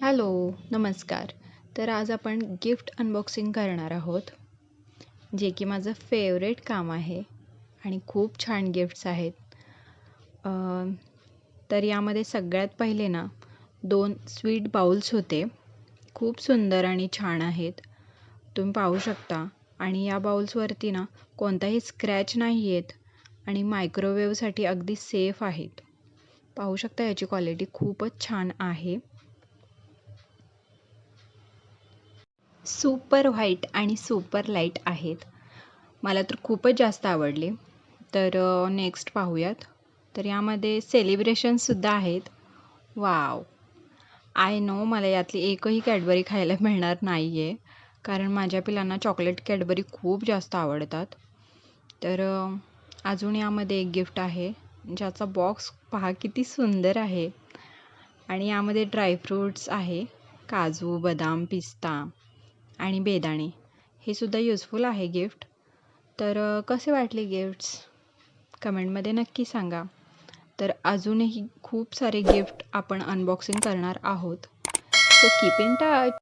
Hello, नमस्कार. तर आज आपण गिफ्ट अनबॉक्सिंग करणार आहोत, जे की माझं फेवरेट काम आहे आणि खूप छान गिफ्ट्स आहेत. अ, तर यामध्ये सगळ्यात पहिले ना 2 स्वीट बाउल्स होते. खूप सुंदर आणि छान आहेत. तुम्ही पाहू शकता आणि या बाउल्सवरती ना कोणताही स्क्रॅच नाही आहेत आणि मायक्रोवेव्हसाठी अगदी सेफ आहेत. पाहू शकता याची क्वालिटी खूपच छान आहे. सुपर व्हाईट आणि सुपर लाईट आहेत. मला तर खूपच जास्त आवडले. तर नेक्स्ट पाहूयात. तर यामध्ये सेलिब्रेशनसुद्धा आहेत. वाव! आय नो मला यातली एकही कॅडबरी खायला मिळणार नाही आहे. कारण माझ्या पिलांना चॉकलेट कॅडबरी खूप जास्त आवडतात. तर अजून यामध्ये एक गिफ्ट आहे, ज्याचा बॉक्स पहा किती सुंदर आहे. आणि यामध्ये ड्रायफ्रूट्स आहे. काजू, बदाम, पिस्ता आणि बेदाणे हे सुद्धा युजफुल आहे गिफ्ट. तर कसे वाटले गिफ्ट्स कमेंटमध्ये नक्की सांगा. तर अजूनही खूप सारे गिफ्ट आपण अनबॉक्सिंग करणार आहोत. So keep in touch.